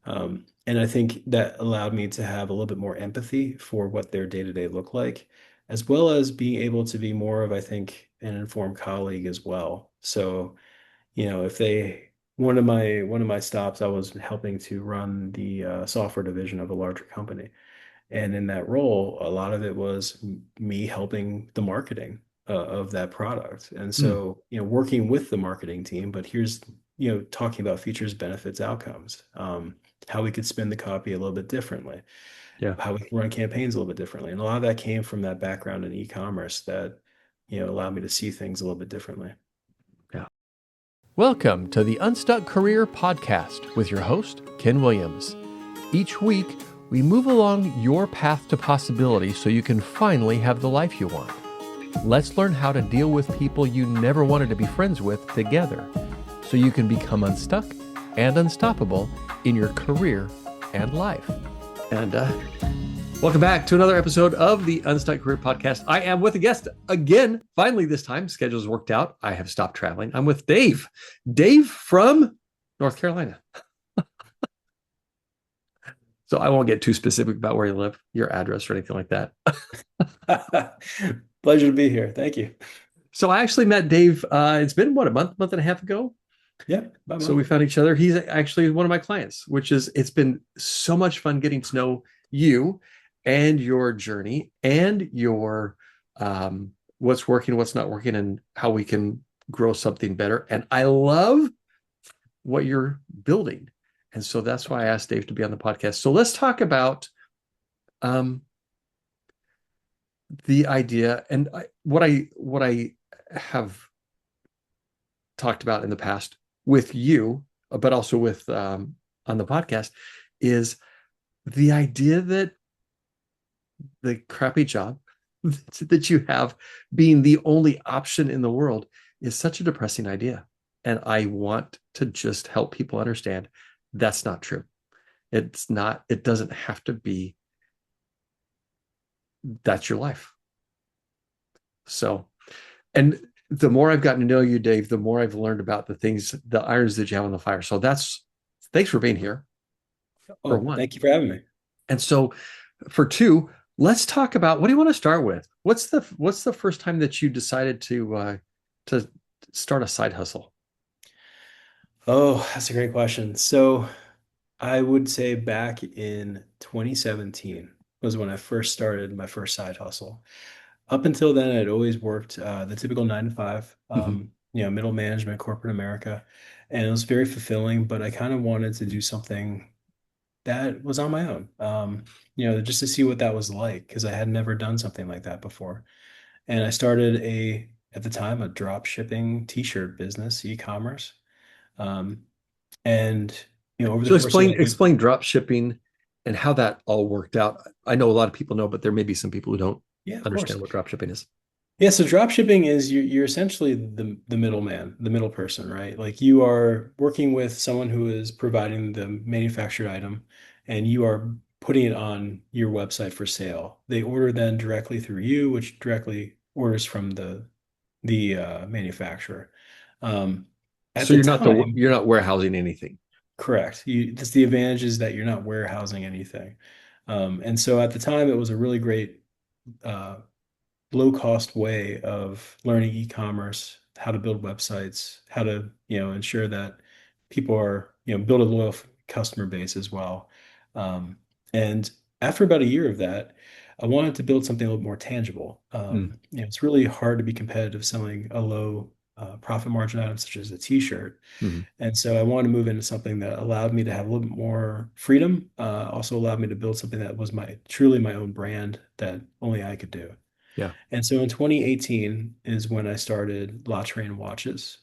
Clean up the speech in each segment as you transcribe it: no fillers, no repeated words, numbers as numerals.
And I think that allowed me to have a little bit more empathy for what their day-to-day looked like, as well as being able to be more of, I think, an informed colleague as well. So, if they one of my stops, I was helping to run the software division of a larger company. And in that role, a lot of it was me helping the marketing of that product. And Mm, so, working with the marketing team, but here's, talking about features, benefits, outcomes, how we could spin the copy a little bit differently, yeah. how we can run campaigns a little bit differently. And a lot of that came from that background in e-commerce that, allowed me to see things a little bit differently. Yeah. Welcome to the Unstuck Career Podcast with your host, Ken Williams. Each week, we move along your path to possibility so you can finally have the life you want. Let's learn how to deal with people you never wanted to be friends with together so you can become unstuck and unstoppable in your career and life. And welcome back to another episode of the Unstuck Career Podcast. I am with a guest again. Finally, this time, schedule's worked out. I have stopped traveling. I'm with Dave. Dave from North Carolina. So I won't get too specific about where you live, your address, or anything like that. Pleasure to be here. Thank you. So I actually met Dave. It's been what, a month and a half ago. Yeah, by So we month. found each other. He's actually one of my clients, which is, it's been so much fun getting to know you and your journey and your what's working, what's not working, and how we can grow something better. And I love what you're building. And so that's why I asked Dave to be on the podcast. So let's talk about um, the idea and what I have talked about in the past with you, but also with on the podcast, is the idea that the crappy job that you have being the only option in the world is such a depressing idea. And I want to just help people understand that's not true. It's not, it doesn't have to be, that's your life. So, and the more I've gotten to know you, Dave, the more I've learned about the things, the irons that you have on the fire. So that's, thanks for being here for Oh, one. thank you for having me. And so for two, let's talk about, what do you want to start with? What's the first time that you decided to start a side hustle? Oh, that's a great question. So I would say back in 2017 was when I first started my first side hustle. Up until then, I'd always worked the typical 9 to 5, Mhm. middle management, corporate America, and it was very fulfilling. But I kind of wanted to do something that was on my own, just to see what that was like because I had never done something like that before. And I started at the time, a drop shipping t-shirt business, e-commerce. Um, and over the So course of explain that year, explain drop shipping and how that all worked out. I know a lot of people know, but there may be some people who don't yeah, of course. understand what drop shipping is. Yeah, so drop shipping is you're essentially the middleman, the middle person, right? Like you are working with someone who is providing the manufactured item and you are putting it on your website for sale. They order then directly through you, which directly orders from the manufacturer. Um, at So the you're time, not warehousing anything. correct. That's the advantage is that you're not warehousing anything. And so at the time, it was a really great uh, low cost way of learning e-commerce, how to build websites, how to, ensure that people are, build a loyal customer base as well. Um, and after about a year of that, I wanted to build something a little more tangible. Mm, It's really hard to be competitive selling a low profit margin item such as a t-shirt. mhm. And so I wanted to move into something that allowed me to have a little bit more freedom, also allowed me to build something that was truly my own brand that only I could do. Yeah. And so in 2018 is when I started La Train Watches,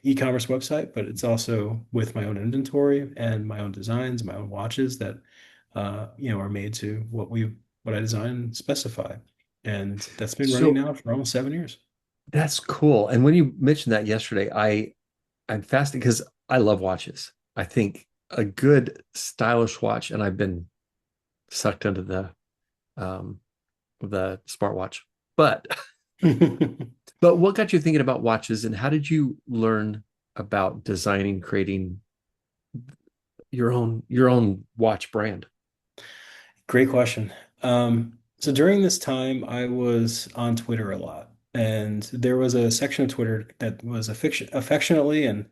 e-commerce website, but it's also with my own inventory and my own designs, my own watches that are made to what I design and specify. And that's been running So now for almost 7 years. that's cool. And when you mentioned that yesterday, I'm fascinated because I love watches. I think a good stylish watch, and I've been sucked into the smartwatch. But but what got you thinking about watches, and how did you learn about designing, creating your own watch brand? Great question. So during this time, I was on Twitter a lot, and there was a section of Twitter that was affectionately and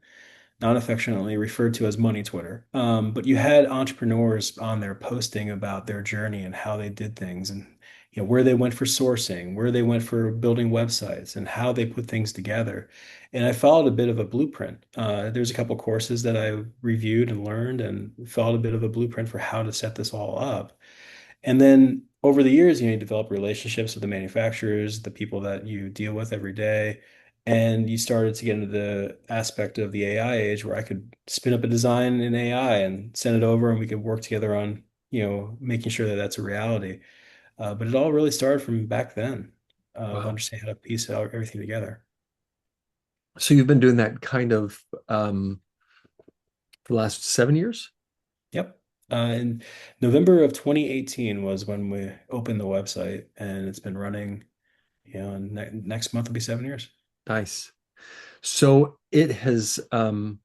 non-affectionately referred to as money Twitter. But you had entrepreneurs on there posting about their journey and how they did things, and where they went for sourcing, where they went for building websites, and how they put things together. And I followed a bit of a blueprint. There's a couple courses that I reviewed and learned, and followed a bit of a blueprint for how to set this all up. And then over the years, you develop relationships with the manufacturers, the people that you deal with every day. And you started to get into the aspect of the AI age where I could spin up a design in AI and send it over and we could work together on, making sure that that's a reality. But it all really started from back then, of Wow. understanding how to piece out everything together. So you've been doing that kind of for the last 7 years? Yep. In November of 2018 was when we opened the website, and it's been running, and next month will be 7 years. Nice. So it has, from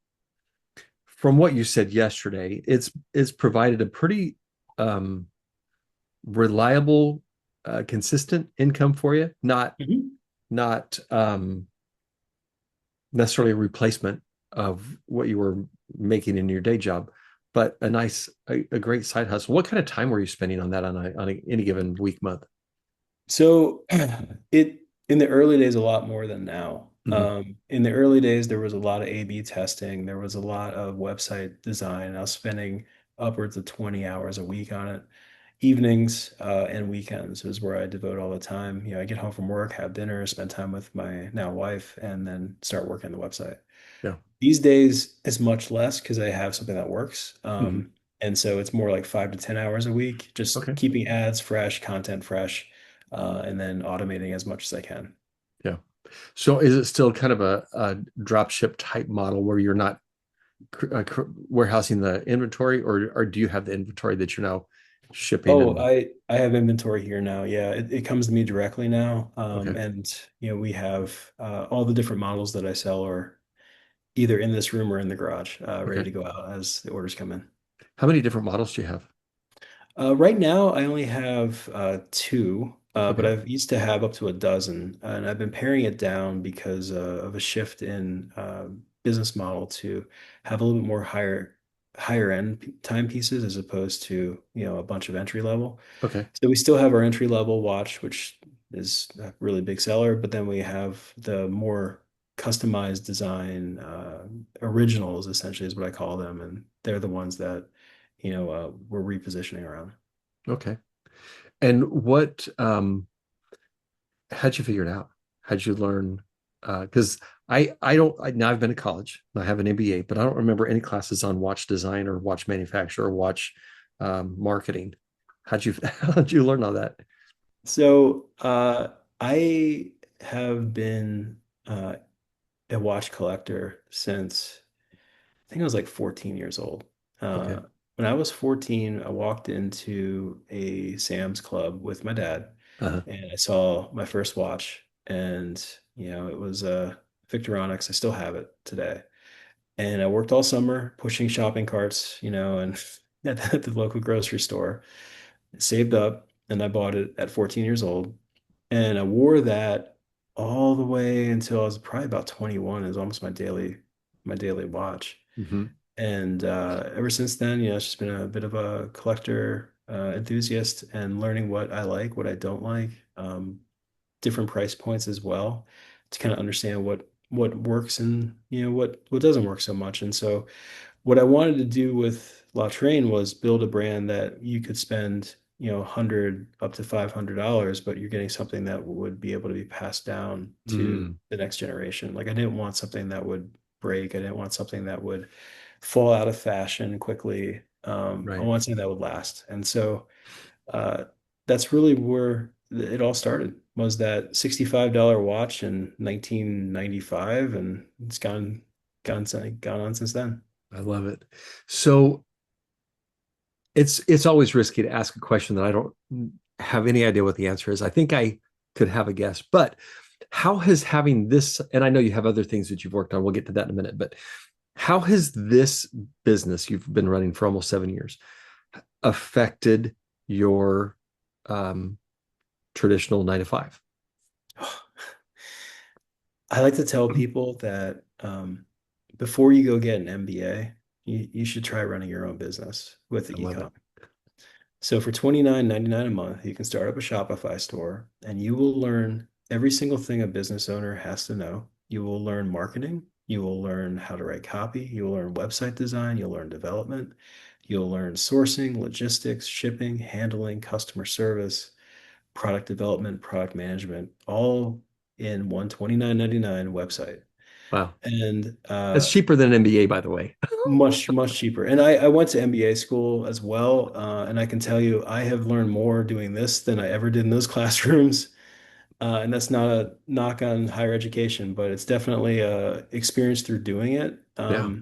what you said yesterday, it's provided a pretty um, reliable, consistent income for you. Not necessarily a replacement of what you were making in your day job, but a great side hustle. What kind of time were you spending on that any given week, month? So it in the early days a lot more than now. Hmm. In the early days, there was a lot of A/B testing. There was a lot of website design. I was spending upwards of 20 hours a week on it. Evenings and weekends is where I devote all the time. I get home from work, have dinner, spend time with my now wife, and then start working the website. Yeah. These days, it's much less because I have something that works. Hmm. And so it's more like 5 to 10 hours a week, just Okay. keeping ads fresh, content fresh, and then automating as much as I can. Yeah. So is it still kind of a drop ship type model where you're not warehousing the inventory, or do you have the inventory that you're now shipping Oh, and I have inventory here now. Yeah, it comes to me directly now. okay. And we have all the different models that I sell are either in this room or in the garage, ready Okay. to go out as the orders come in. How many different models do you have? Right now, I only have two, but Okay. I've used to have up to a dozen, and I've been paring it down because of a shift in business model to have a little bit more higher end timepieces as opposed to a bunch of entry level. Okay. So we still have our entry level watch, which is a really big seller, but then we have the more customized design originals, essentially is what I call them, and they're the ones that we're repositioning around. Okay. And how'd you figure it out? How'd you learn? Because I don't now I've been to college. I have an MBA, but I don't remember any classes on watch design or watch manufacture or watch marketing. How'd you learn all that? So I have been a watch collector since I think I was like 14 years old. Okay. When I was 14, I walked into a Sam's Club with my dad, Uh-huh. and I saw my first watch, and it was a Victorinox. I still have it today. And I worked all summer pushing shopping carts, and at the local grocery store. Saved up, and I bought it at 14 years old. And I wore that all the way until I was probably about 21. It was almost my daily watch. Hmm. And ever since then, it's just been a bit of a collector enthusiast and learning what I like, what I don't like, different price points as well, to kind of understand what works and what doesn't work so much. And so what I wanted to do with La Train was build a brand that you could spend, 100 up to $500, but you're getting something that would be able to be passed down to Mm, the next generation. Like I didn't want something that would break. I didn't want something that would fall out of fashion quickly. I right. want something that would last. And so uh, that's really where it all started, was that $65 watch in 1995, and it's gone on since then. I love it. So it's always risky to ask a question that I don't have any idea what the answer is. I think I could have a guess, but how has having this, and I know you have other things that you've worked on, we'll get to that in a minute, but How has this business you've been running for almost 7 years affected your um, traditional 9 to 5? I like to tell people that before you go get an MBA, you should try running your own business with the I love ecom. it. So for 29.99 a month, you can start up a Shopify store and you will learn every single thing a business owner has to know. You will learn marketing, you will learn how to write copy, you will learn website design, you'll learn development, you'll learn sourcing, logistics, shipping, handling, customer service, product development, product management, all in one 29.99 website. Wow. And That's cheaper than an MBA, by the way. much cheaper. And I went to MBA school as well, and I can tell you I have learned more doing this than I ever did in those classrooms. And that's not a knock on higher education, but it's definitely a experience through doing it Yeah.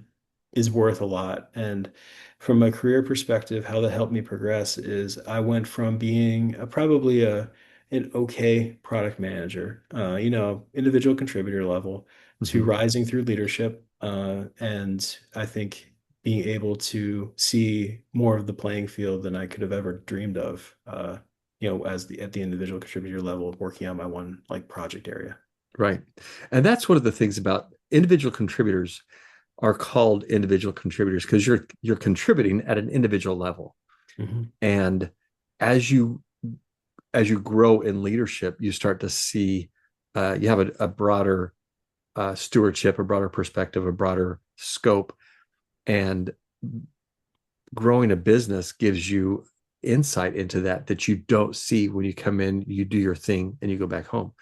is worth a lot. And from a career perspective, how that helped me progress is I went from being probably an okay product manager, individual contributor level, to Hmm. rising through leadership. And I think being able to see more of the playing field than I could have ever dreamed of. As the at the individual contributor level, working on my one like project area. Right. And that's one of the things about individual contributors are called individual contributors because you're contributing at an individual level. Hmm. And as you as you grow in leadership, you start to see you have a broader stewardship, a broader perspective, a broader scope, and growing a business gives you insight into that you don't see when you come in, you do your thing, and you go back home.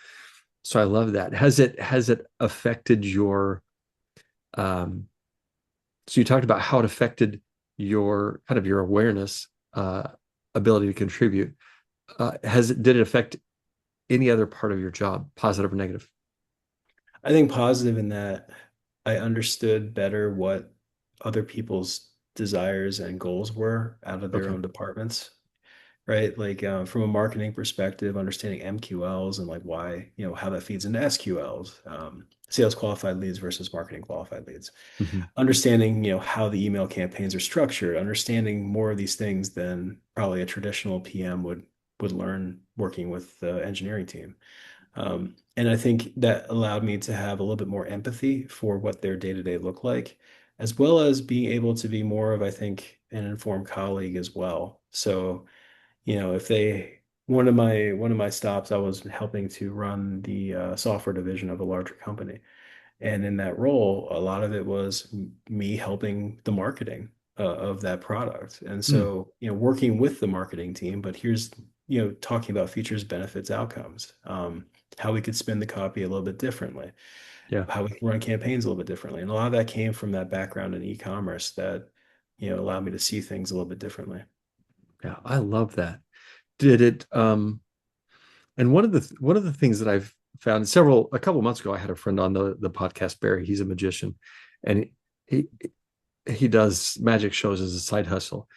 So I love that. Has it affected your um, so you talked about how it affected your kind of your awareness, ability to contribute. Has it did it affect any other part of your job, positive or negative? I think positive in that I understood better what other people's desires and goals were out of their Okay. own departments, right? Like from a marketing perspective, understanding MQLs and like why, how that feeds into SQLs, sales qualified leads versus marketing qualified leads. Mhm. Understanding, how the email campaigns are structured, understanding more of these things than probably a traditional PM would learn working with the engineering team. And I think that allowed me to have a little bit more empathy for what their day-to-day look like, as well as being able to be more of, I think, an informed colleague as well. So, if they one of my stops, I was helping to run the software division of a larger company. And in that role, a lot of it was me helping the marketing of that product. And Mm, so, working with the marketing team, but here's, talking about features, benefits, outcomes, how we could spin the copy a little bit differently, yeah. how we can run campaigns a little bit differently. And a lot of that came from that background in e-commerce that, allowed me to see things a little bit differently. Yeah. I love that. Did it and one of the things that I've found a couple months ago, I had a friend on the podcast, Barry. He's a magician, and he he does magic shows as a side hustle,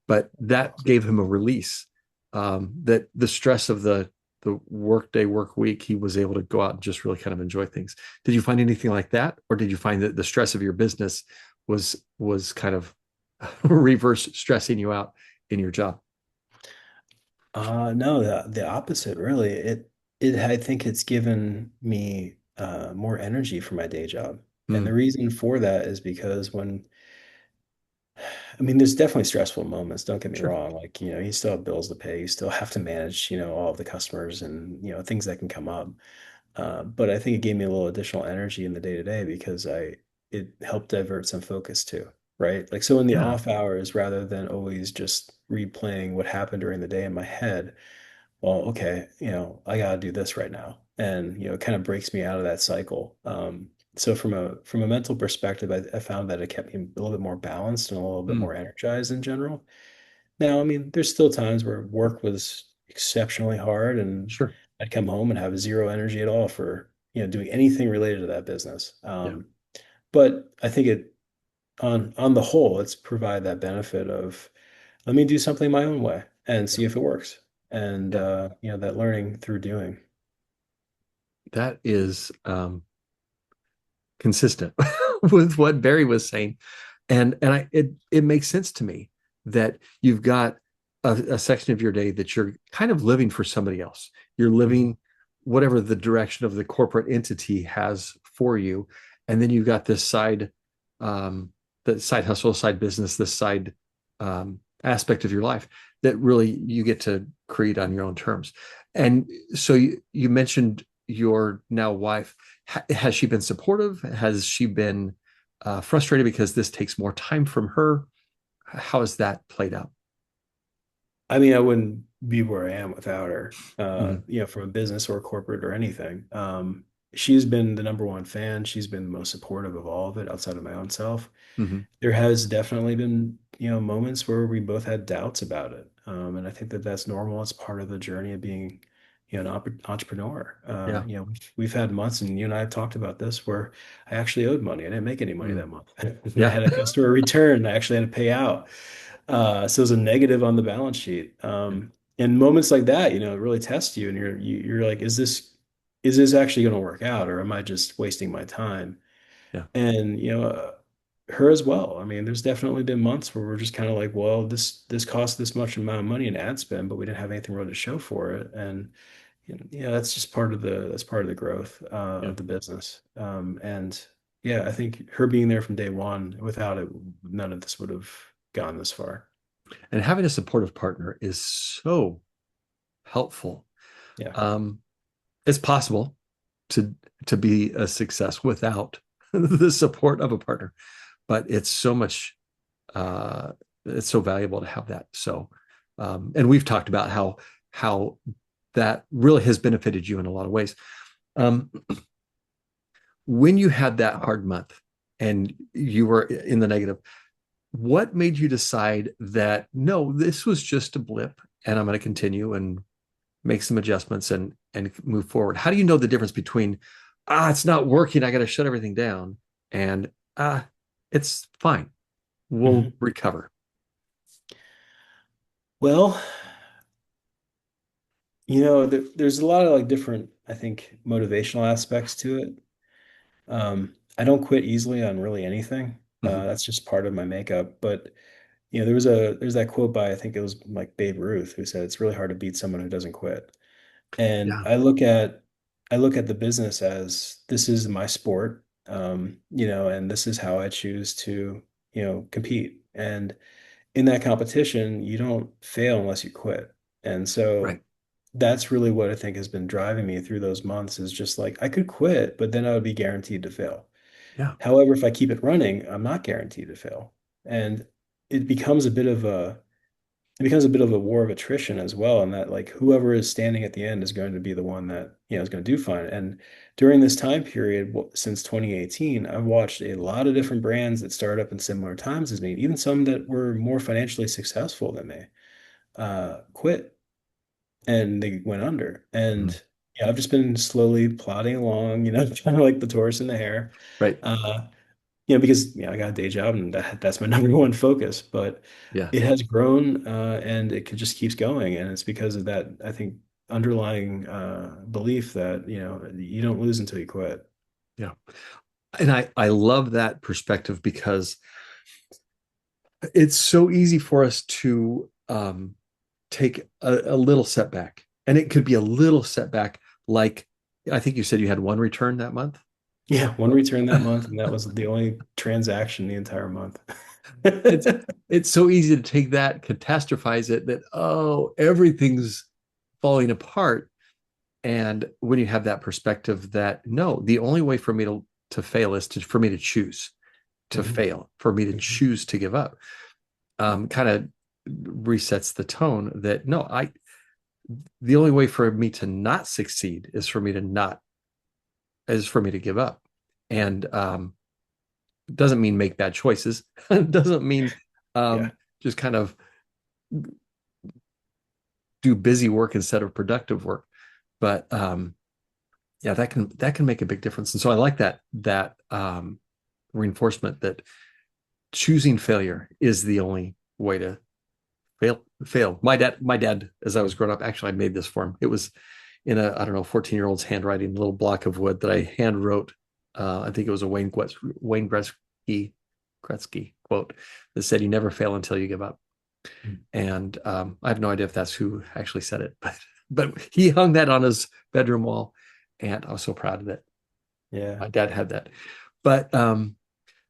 but that gave him a release. That the stress of the workday work week, he was able to go out and just really kind of enjoy things. Did you find anything like that, or did you find that the stress of your business was kind of reverse stressing you out in your job? No, the opposite, really. I think it's given me more energy for my day job. And the Mm, reason for that is because I mean, there's definitely stressful moments, don't get me sure. wrong. Like, you still have bills to pay, you still have to manage, all of the customers and, things that can come up. But I think it gave me a little additional energy in the day to day because it helped divert some focus too, right? Like, so in the Yeah. off hours, rather than always just replaying what happened during the day in my head, well, okay, I got to do this right now. And, it kind of breaks me out of that cycle. So from a mental perspective, I found that it kept me a little bit more balanced and a little bit Mm, more energized in general. Now, I mean, there's still times where work was exceptionally hard and sure. I'd come home and have zero energy at all for, doing anything related to that business. Yeah. But I think on the whole, it's provide that benefit of let me do something my own way and Yeah. see if it works. And Yeah. that learning through doing. That is consistent. with what Barry was saying, and it makes sense to me that you've got a section of your day that you're kind of living for somebody else. You're Mhm. living whatever the direction of the corporate entity has for you, and then you've got this um, the side hustle, side business, this side aspect of your life that really you get to create on your own terms. And so you mentioned your now wife. Has she been supportive? Has she been frustrated because this takes more time from her? How has that played out? I mean, I wouldn't be where I am without her, Mm-hmm. from a business or corporate or anything. She's been the number one fan. She's been the most supportive of all of it outside of my own self. Mm-hmm. There has definitely been, moments where we both had doubts about it. And I think that that's normal. It's part of the journey of being, an entrepreneur. Yeah. We've had months, and you and I have talked about this, where I actually owed money. I didn't make any money Mm. that month. And I Yeah. had a customer return. I actually had to pay out. So it was a negative on the balance sheet. And moments like that, it really test you, and you're like, is this actually going to work out, or am I just wasting my time? Yeah. And her as well. I mean, there's definitely been months where we're just kind of like, well, this cost this much amount of money in ad spend, but we didn't have anything really to show for it. And that's just part of the growth Yeah. of the business. And yeah, I think her being there from day one, without it, none of this would have gone this far. And having a supportive partner is so helpful. Yeah. Um, it's possible to to be a success without the support of a partner, but uh, it's so valuable to have that. So, and we've talked about how that really has benefited you in a lot of ways. Um, when you had that hard month and you were in the negative, what made you decide that no, this was just a blip and I'm going to continue and make some adjustments and move forward? How do you know the difference between it's not working, I got to shut everything down, and it's fine, we'll Mhm. recover? Well, there's a lot of like different, I think, motivational aspects to it. I don't quit easily on really anything. Mm-hmm. That's just part of my makeup. But there's that quote by, I think it was like Babe Ruth, who said it's really hard to beat someone who doesn't quit. And Yeah. I look at the business as this is my sport, and this is how I choose to, compete. And in that competition, you don't fail unless you quit. And Right. so that's really what I think has been driving me through those months, is just like I could quit, but then I would be guaranteed to fail. Yeah. However, if I keep it running, I'm not guaranteed to fail. And it becomes a bit of a it becomes a bit of a war of attrition as well, and that like whoever is standing at the end is going to be the one that is going to do fine. And during this time period, since 2018, I've watched a lot of different brands that started up in similar times as me, even some that were more financially successful than me, quit and they went under. Mhm. And I've just been slowly plodding along, kind of like the tortoise and the hare. Right. Uh, because I got a day job, and that's my number one focus. But Yeah. it has grown, and it just keeps going, and it's because of that, I think, underlying belief that you don't lose until you quit. Yeah. And I love that perspective because it's so easy for us to take a little setback. And it could be a little setback, like I think you said you had one return that month. Yeah, one return that month, and that was the only transaction the entire month. it's it's so easy to take that, catastrophize it, that oh, everything's falling apart. And when you have that perspective that no, the only way for me to fail is for me to choose to Mhm, fail, for me to mhm. choose to give up. Kind of resets the tone that no, I the only way for me to not succeed is for me to give up. And doesn't mean make bad choices. Doesn't mean Yeah, just kind of do busy work instead of productive work. But yeah, that can make a big difference. And so I like that reinforcement that choosing failure is the only way to fail. My dad, as I was growing up, actually I made this for him. It was in a, I don't know, 14-year-old's handwriting, a little block of wood that I hand wrote I think it was a Wayne Gretzky quote that said, "You never fail until you give up." And I have no idea if that's who actually said it, but he hung that on his bedroom wall, and I was so proud of it. Yeah. My dad had that. But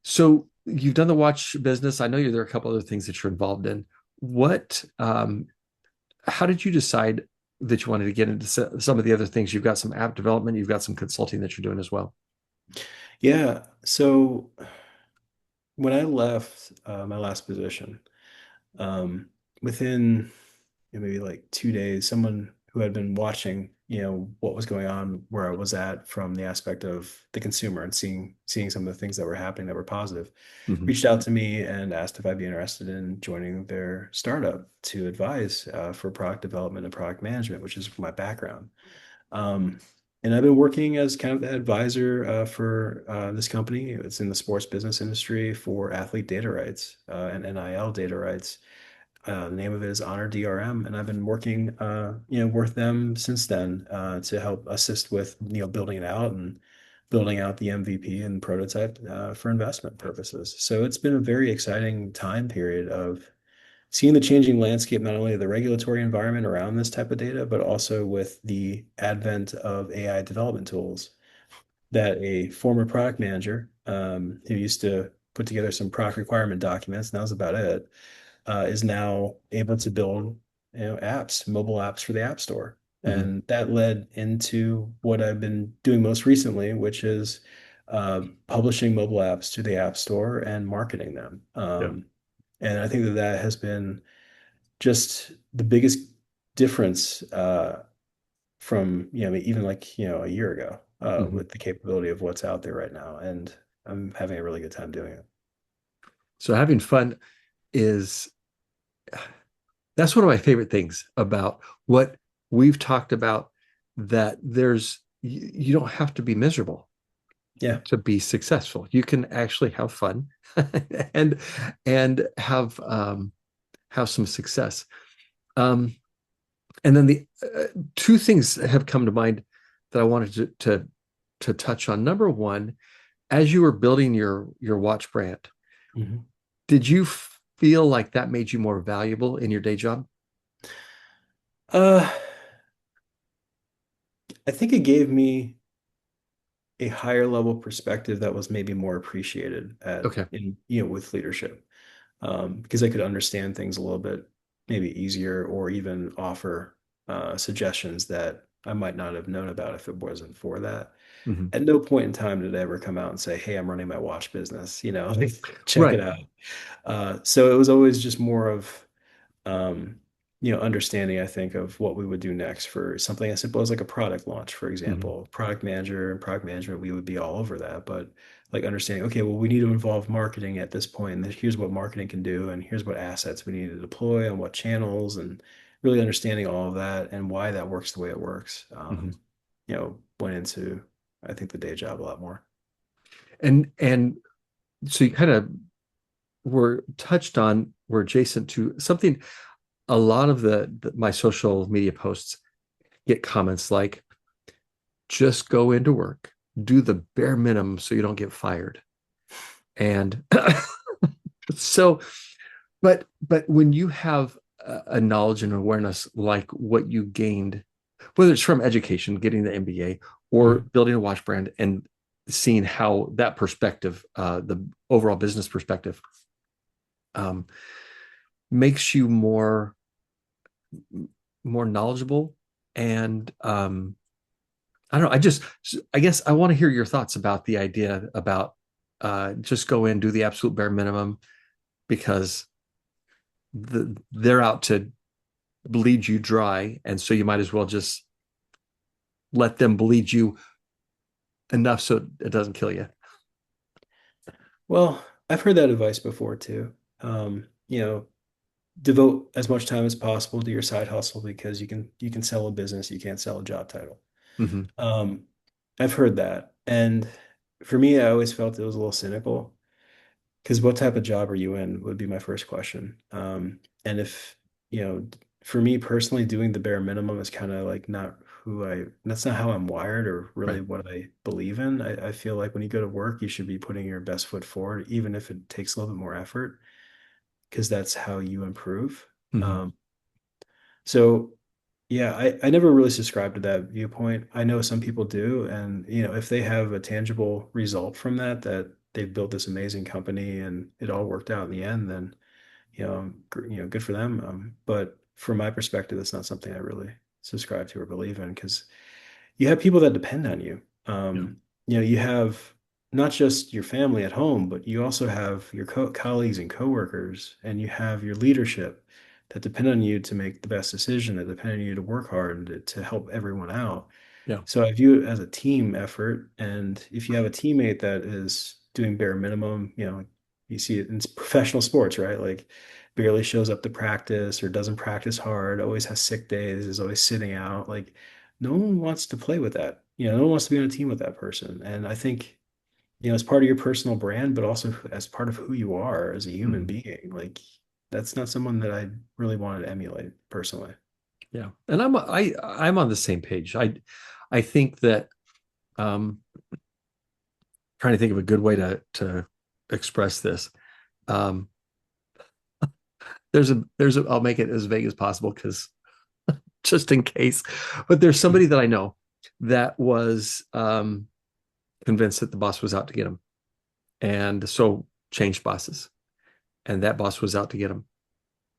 so you've done the watch business. I know there are a couple other things that you're involved in. What? How did you decide that you wanted to get into some of the other things? You've got some app development. You've got some consulting that you're doing as well. Yeah. So when I left my last position, um, within maybe like 2 days, someone who had been watching, what was going on where I was at from the aspect of the consumer and seeing some of the things that were happening that were positive, Mm-hmm. reached out to me and asked if I'd be interested in joining their startup to advise for product development and product management, which is my background. Um, and I've been working as kind of the advisor for this company. It's in the sports business industry for athlete data rights and NIL data rights. The name of it is Honor DRM, and I've been working, with them since then to help assist with, building it out and building out the MVP and prototype for investment purposes. So it's been a very exciting time period of seeing the changing landscape, not only of the regulatory environment around this type of data, but also with the advent of AI development tools that a former product manager who used to put together some product requirement documents, and that was about it, is now able to build, apps, mobile apps for the App Store. Mm-hmm. And that led into what I've been doing most recently, which is publishing mobile apps to the App Store and marketing them. Yeah. And I think that that has been just the biggest difference from, even like, a year ago Mm-hmm. with the capability of what's out there right now. And I'm having a really good time doing it. So having fun is that's one of my favorite things about what we've talked about. That you don't have to be miserable Yeah. to be successful. You can actually have fun and have some success. Um, and then the two things have come to mind that I wanted to touch on. Number one, as you were building your watch brand, Mhm. did you feel like that made you more valuable in your day job? Uh, I think it gave me a higher level perspective that was maybe more appreciated Okay. with leadership. Because I could understand things a little bit maybe easier or even offer suggestions that I might not have known about if it wasn't for that. Mm-hmm. At no point in time did I ever come out and say, "Hey, I'm running my watch business, like, check it Right. out." So it was always just more of um, understanding, I think, of what we would do next for something as simple as like a product launch, for Mm-hmm. example. Product manager and product management, we would be all over that. But like understanding, okay, well, we need to involve marketing at this point, and here's what marketing can do, and here's what assets we need to deploy on what channels, and really understanding all of that and why that works the way it works. Mm-hmm. Went into, I think, the day job a lot more. And so you kind of were touched on, were adjacent to something. A lot of my social media posts get comments like, just go into work, do the bare minimum so you don't get fired. And so, but when you have a knowledge and awareness like what you gained, whether it's from education, getting the MBA, or Mhm. building a watch brand, and seeing how that perspective, the overall business perspective, um, makes you more knowledgeable. And I don't know. I guess I want to hear your thoughts about the idea about just go in, do the absolute bare minimum, because they're out to bleed you dry, and so you might as well just let them bleed you enough so it doesn't kill you. Well, I've heard that advice before too. Devote as much time as possible to your side hustle because you can sell a business, you can't sell a job title. Mm-hmm. Um, I've heard that, and for me, I always felt it was a little cynical because what type of job are you in would be my first question. And if for me personally, doing the bare minimum is kind of like not that's not how I'm wired or really Right. what I believe in. I feel like when you go to work, you should be putting your best foot forward, even if it takes a little bit more effort, because that's how you improve. Hmm. Um, so yeah, I never really subscribed to that viewpoint. I know some people do, and if they have a tangible result from that, that they've built this amazing company and it all worked out in the end, then good for them. But from my perspective, that's not something I really subscribe to or believe in because you have people that depend on you. Yeah. You have not just your family at home, but you also have your colleagues and coworkers, and you have your leadership that depend on you to make the best decision, that depend on you to work hard and to help everyone out. Yeah. So I view it as a team effort. And if you have a teammate that is doing bare minimum, you see it in professional sports, right? Like barely shows up to practice or doesn't practice hard, always has sick days, is always sitting out. Like no one wants to play with that. No one wants to be on a team with that person. And I think, as part of your personal brand, but also as part of who you are as a human Hmm. being, like that's not someone that I really wanted to emulate personally. Yeah. And I'm on the same page. I think that trying to think of a good way to express this. Um, there's a I'll make it as vague as possible because just in case. But there's somebody that I know that was convinced that the boss was out to get him, and so changed bosses, and that boss was out to get him,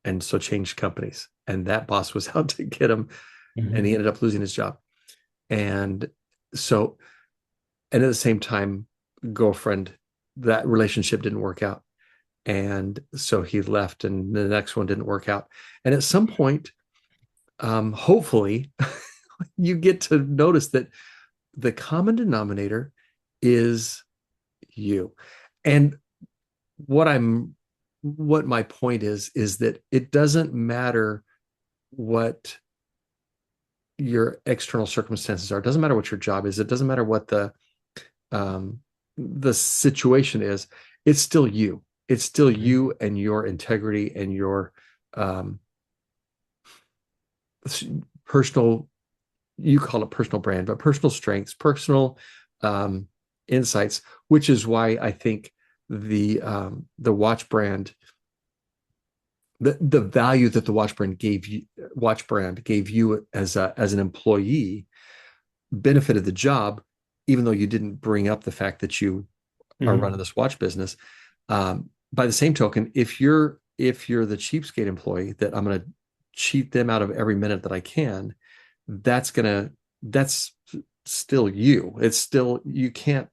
and so changed companies, and that boss was out to get him, and he Mhm. ended up losing his job. And so, and at the same time, girlfriend, that relationship didn't work out. And so he left, and the next one didn't work out. And at some point, hopefully, you get to notice that the common denominator is you. And what I'm what my point is that it doesn't matter what your external circumstances are. It doesn't matter what your job is. It doesn't matter what the situation is. It's still you. It's still Mhm. you and your integrity and your um, personal. You call it personal brand, but personal strengths, personal um, insights. Which is why I think the watch brand, the value that the watch brand gave you as an employee benefited the job, even though you didn't bring up the fact that you are running Mhm. this watch business. By the same token, if you're the cheapskate employee that I'm going to cheat them out of every minute that I can, that's still you. It's still you can't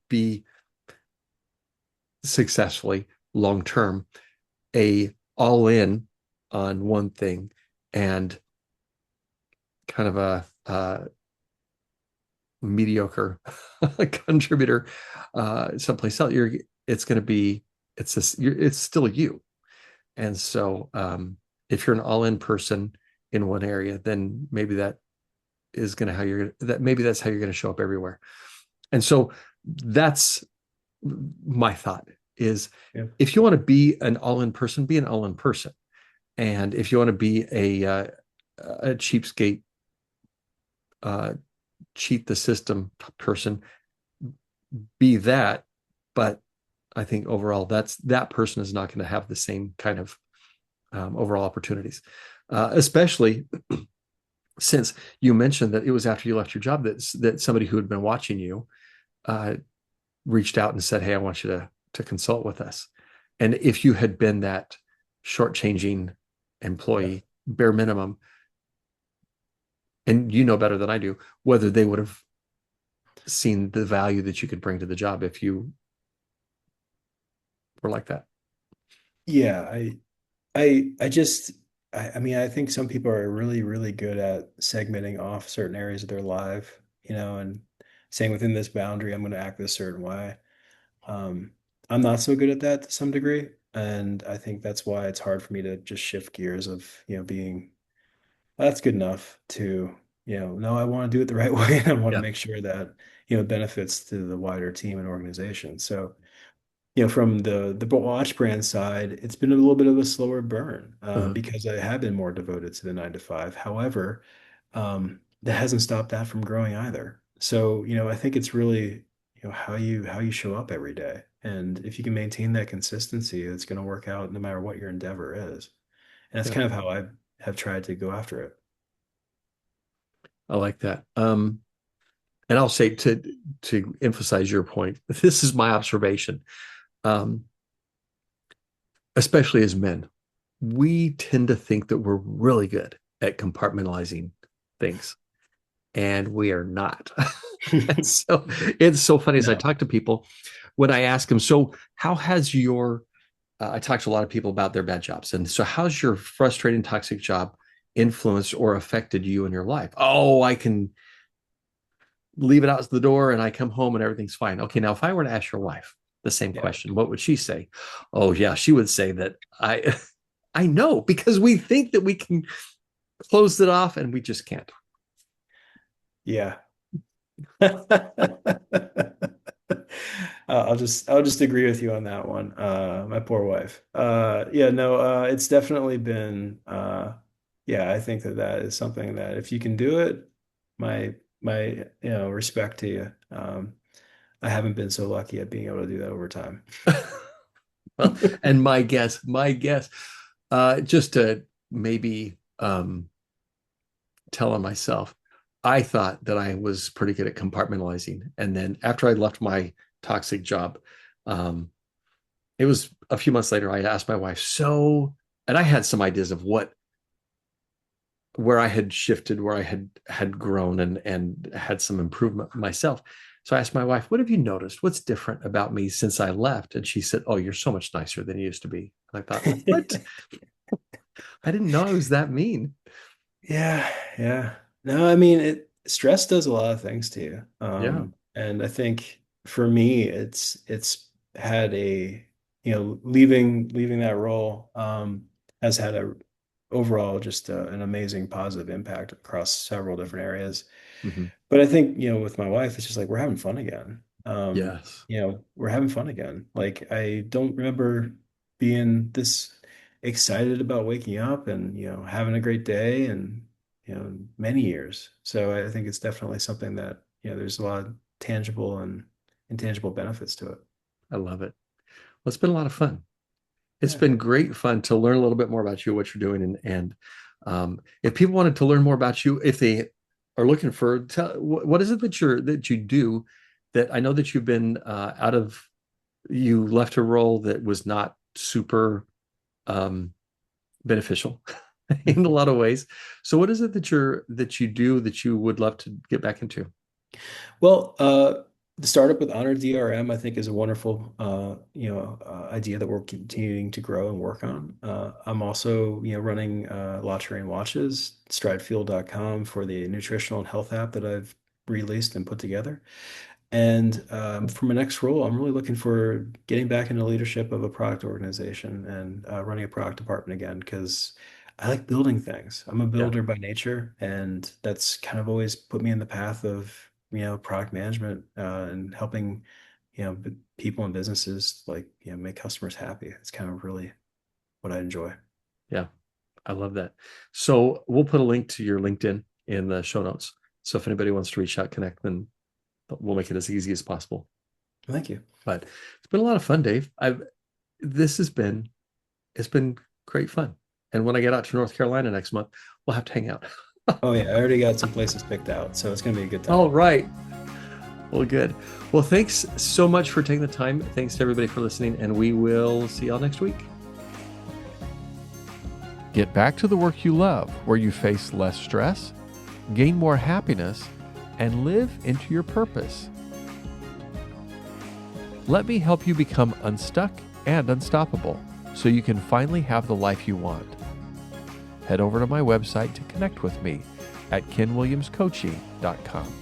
be successfully long term a all in on one thing and kind of a mediocre contributor someplace else. It's going to be it's still you. And so if you're an all-in person in one area, then maybe that is going to how you're that maybe that's how you're going to show up everywhere. And so that's my thought is Yeah. if you want to be an all-in person, be an all-in person. And if you want to be a cheapskate, uh, cheat the system person, be that. But I think overall, that person is not going to have the same kind of overall opportunities, especially since you mentioned that it was after you left your job that somebody who had been watching you uh, reached out and said, "Hey, I want you to consult with us." And if you had been that shortchanging Yeah. employee, bare minimum, and you know better than I do whether they would have seen the value that you could bring to the job if you were like that. Yeah, I just I mean I think some people are really, really good at segmenting off certain areas of their life, and saying within this boundary I'm gonna act this certain way. Um, I'm not so good at that to some degree, and I think that's why it's hard for me to just shift gears of, being that's good enough to, no, I want to do it the right way and I want to Yeah. make sure that, it benefits to the wider team and organization. So from the watch brand side, it's been a little bit of a slower burn Uh, because I have been more devoted to the 9 to 5. However, that hasn't stopped that from growing either. So, I think it's really, how you show up every day. And if you can maintain that consistency, it's going to work out no matter what your endeavor is. And that's yeah, kind of how I have tried to go after it. I like that. And I'll say to emphasize your point, this is my observation. Um, Especially as men, we tend to think that we're really good at compartmentalizing things, and we are not. And so it's so funny as I No. talk to people when I ask them, so how has your, I talk to a lot of people about their bad jobs. And so, how's your frustrating, toxic job influenced or affected you in your life? Oh, I can leave it out the door and I come home and everything's fine. Okay, now if I were to ask your wife the same Yeah. question, what would she say? Oh yeah, she would say that I I know because we think that we can close it off and we just can't. Yeah. I'll just agree with you on that one. My poor wife. Yeah, no, it's definitely been yeah, I think that is something that if you can do it, my respect to you. I haven't been so lucky at being able to do that over time. Well, and my guess, just to maybe tell on myself, I thought that I was pretty good at compartmentalizing. And then after I left my toxic job, um, it was a few months later, I asked my wife, so, and I had some ideas of where I had shifted, where I had grown and had some improvement myself. So I asked my wife, what have you noticed? What's different about me since I left? And she said, oh, you're so much nicer than you used to be. And I thought, what? I didn't know I was that mean. Yeah, yeah. No, I mean stress does a lot of things to you. Yeah. And I think for me it's had leaving that role has had a overall just an amazing positive impact across several different areas. Mm-hmm. But I think, with my wife, it's just like we're having fun again. Yes. We're having fun again. Like I don't remember being this excited about waking up and, having a great day and, many years. So I think it's definitely something that, there's a lot of tangible and intangible benefits to it. I love it. Well, it's been a lot of fun. It's Yeah. been great fun to learn a little bit more about you, what you're doing, and if people wanted to learn more about you, if they are looking for, what is it that you do? That I know that you've been you left a role that was not super um, beneficial in a lot of ways. So, what is it that you do that you would love to get back into? Well, the startup with Honor DRM, I think, is a wonderful, idea that we're continuing to grow and work on. I'm also, running La Terrain Watches, stridefuel.com for the nutritional and health app that I've released and put together. And for my next role, I'm really looking for getting back into leadership of a product organization and running a product department again because I like building things. I'm a Yeah, builder by nature, and that's kind of always put me in the path of, product management and helping, people and businesses like, make customers happy. It's kind of really what I enjoy. yeah, I love that. So, we'll put a link to your LinkedIn in the show notes. So, if anybody wants to reach out, connect, then we'll make it as easy as possible. Thank you. But it's been a lot of fun, Dave. I've this has been it's been great fun. And when I get out to North Carolina next month, we'll have to hang out. Oh yeah, I already got some places picked out, so it's gonna be a good time. All right. Well, good. Well, thanks so much for taking the time. Thanks to everybody for listening, and we will see y'all next week. Get back to the work you love, where you face less stress, gain more happiness, and live into your purpose. Let me help you become unstuck and unstoppable so you can finally have the life you want. Head over to my website to connect with me at kenwilliamscoaching.com.